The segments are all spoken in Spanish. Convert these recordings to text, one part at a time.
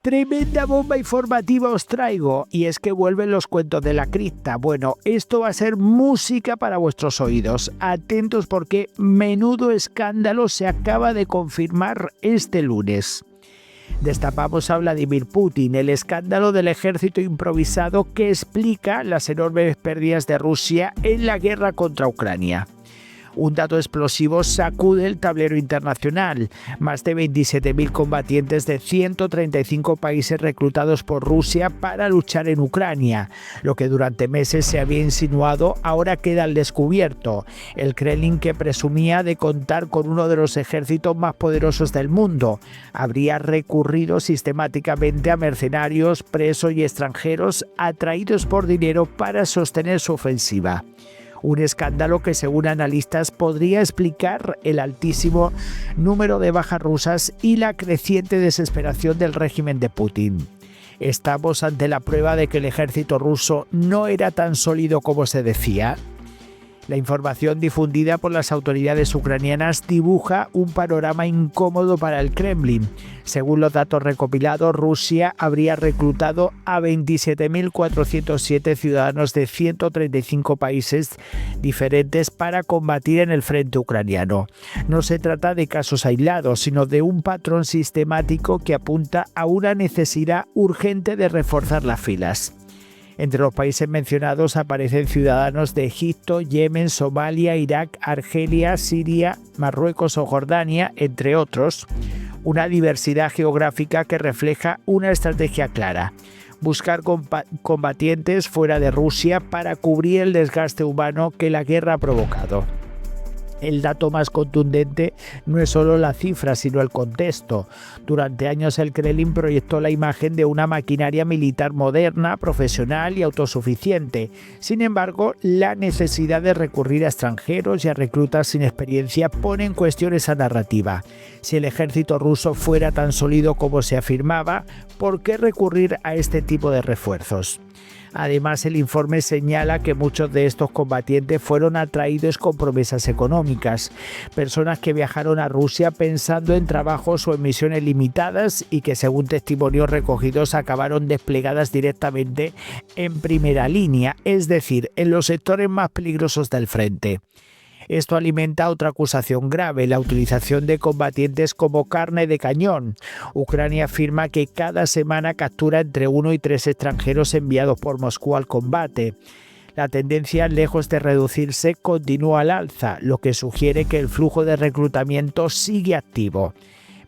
Tremenda bomba informativa os traigo, y es que vuelven los cuentos de la cripta. Bueno, esto va a ser música para vuestros oídos. Atentos porque menudo escándalo se acaba de confirmar este lunes. Destapamos a Vladimir Putin, el escándalo del ejército improvisado que explica las enormes pérdidas de Rusia en la guerra contra Ucrania. Un dato explosivo sacude el tablero internacional. Más de 27.000 combatientes de 135 países reclutados por Rusia para luchar en Ucrania. Lo que durante meses se había insinuado ahora queda al descubierto. El Kremlin, que presumía de contar con uno de los ejércitos más poderosos del mundo, habría recurrido sistemáticamente a mercenarios, presos y extranjeros atraídos por dinero para sostener su ofensiva. Un escándalo que, según analistas, podría explicar el altísimo número de bajas rusas y la creciente desesperación del régimen de Putin. ¿Estamos ante la prueba de que el ejército ruso no era tan sólido como se decía? La información difundida por las autoridades ucranianas dibuja un panorama incómodo para el Kremlin. Según los datos recopilados, Rusia habría reclutado a 27.407 ciudadanos de 135 países diferentes para combatir en el frente ucraniano. No se trata de casos aislados, sino de un patrón sistemático que apunta a una necesidad urgente de reforzar las filas. Entre los países mencionados aparecen ciudadanos de Egipto, Yemen, Somalia, Irak, Argelia, Siria, Marruecos o Jordania, entre otros. Una diversidad geográfica que refleja una estrategia clara: buscar combatientes fuera de Rusia para cubrir el desgaste humano que la guerra ha provocado. El dato más contundente no es solo la cifra, sino el contexto. Durante años el Kremlin proyectó la imagen de una maquinaria militar moderna, profesional y autosuficiente. Sin embargo, la necesidad de recurrir a extranjeros y a reclutas sin experiencia pone en cuestión esa narrativa. Si el ejército ruso fuera tan sólido como se afirmaba, ¿por qué recurrir a este tipo de refuerzos? Además, el informe señala que muchos de estos combatientes fueron atraídos con promesas económicas, personas que viajaron a Rusia pensando en trabajos o en misiones limitadas y que, según testimonios recogidos, acabaron desplegadas directamente en primera línea, es decir, en los sectores más peligrosos del frente. Esto alimenta otra acusación grave: la utilización de combatientes como carne de cañón. Ucrania afirma que cada semana captura entre 1 y 3 extranjeros enviados por Moscú al combate. La tendencia, lejos de reducirse, continúa al alza, lo que sugiere que el flujo de reclutamiento sigue activo.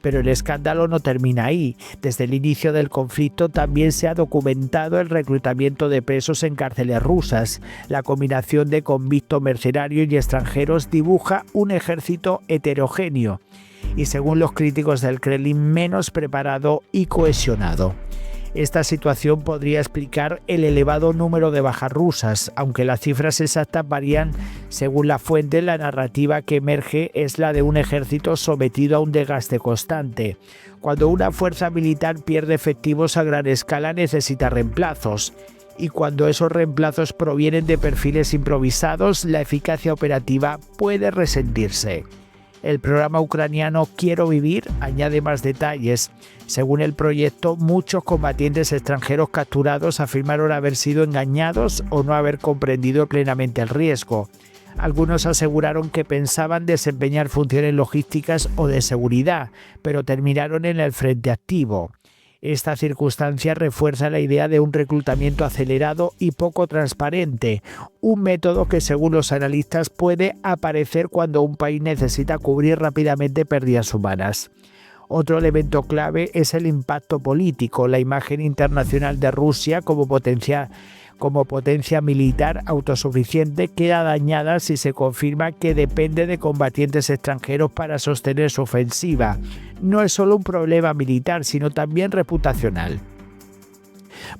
Pero el escándalo no termina ahí. Desde el inicio del conflicto también se ha documentado el reclutamiento de presos en cárceles rusas. La combinación de convictos, mercenarios y extranjeros dibuja un ejército heterogéneo y, según los críticos del Kremlin, menos preparado y cohesionado. Esta situación podría explicar el elevado número de bajas rusas, aunque las cifras exactas varían según la fuente. La narrativa que emerge es la de un ejército sometido a un desgaste constante. Cuando una fuerza militar pierde efectivos a gran escala, necesita reemplazos. Y cuando esos reemplazos provienen de perfiles improvisados, la eficacia operativa puede resentirse. El programa ucraniano Quiero Vivir añade más detalles. Según el proyecto, muchos combatientes extranjeros capturados afirmaron haber sido engañados o no haber comprendido plenamente el riesgo. Algunos aseguraron que pensaban desempeñar funciones logísticas o de seguridad, pero terminaron en el frente activo. Esta circunstancia refuerza la idea de un reclutamiento acelerado y poco transparente, un método que, según los analistas, puede aparecer cuando un país necesita cubrir rápidamente pérdidas humanas. Otro elemento clave es el impacto político. La imagen internacional de Rusia como potencia militar autosuficiente queda dañada si se confirma que depende de combatientes extranjeros para sostener su ofensiva. No es solo un problema militar, sino también reputacional.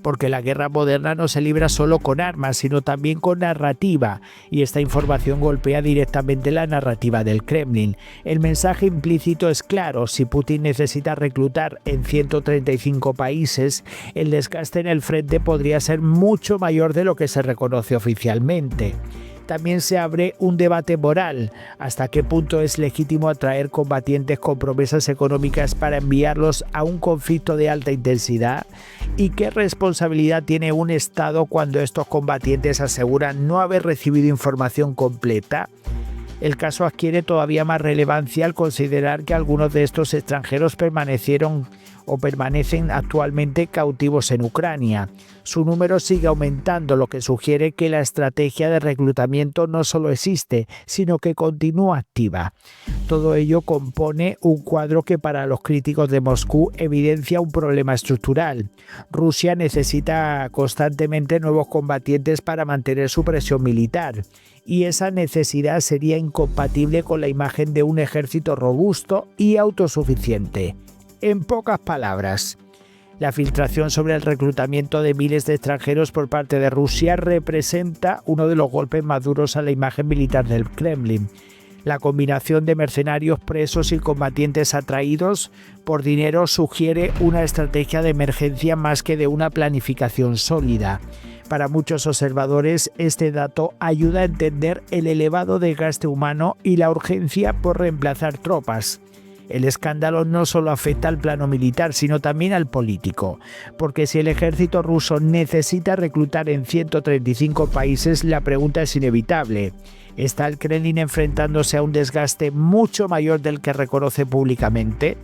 Porque la guerra moderna no se libra solo con armas, sino también con narrativa, y esta información golpea directamente la narrativa del Kremlin. El mensaje implícito es claro: si Putin necesita reclutar en 135 países, el desgaste en el frente podría ser mucho mayor de lo que se reconoce oficialmente. También se abre un debate moral. ¿Hasta qué punto es legítimo atraer combatientes con promesas económicas para enviarlos a un conflicto de alta intensidad? ¿Y qué responsabilidad tiene un Estado cuando estos combatientes aseguran no haber recibido información completa? El caso adquiere todavía más relevancia al considerar que algunos de estos extranjeros permanecen actualmente cautivos en Ucrania. Su número sigue aumentando, lo que sugiere que la estrategia de reclutamiento no solo existe, sino que continúa activa. Todo ello compone un cuadro que para los críticos de Moscú evidencia un problema estructural. Rusia necesita constantemente nuevos combatientes para mantener su presión militar, y esa necesidad sería incompatible con la imagen de un ejército robusto y autosuficiente. En pocas palabras, la filtración sobre el reclutamiento de miles de extranjeros por parte de Rusia representa uno de los golpes más duros a la imagen militar del Kremlin. La combinación de mercenarios presos y combatientes atraídos por dinero sugiere una estrategia de emergencia más que de una planificación sólida. Para muchos observadores, este dato ayuda a entender el elevado desgaste humano y la urgencia por reemplazar tropas. El escándalo no solo afecta al plano militar, sino también al político, porque si el ejército ruso necesita reclutar en 135 países, la pregunta es inevitable. ¿Está el Kremlin enfrentándose a un desgaste mucho mayor del que reconoce públicamente?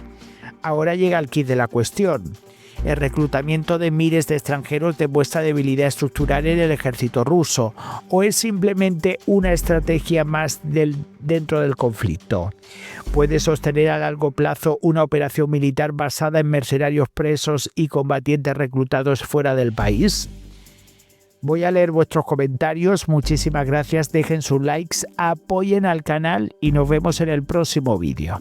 Ahora llega el quid de la cuestión. El reclutamiento de miles de extranjeros demuestra debilidad estructural en el ejército ruso, o es simplemente una estrategia más dentro del conflicto. ¿Puede sostener a largo plazo una operación militar basada en mercenarios presos y combatientes reclutados fuera del país? Voy a leer vuestros comentarios, muchísimas gracias, dejen sus likes, apoyen al canal y nos vemos en el próximo vídeo.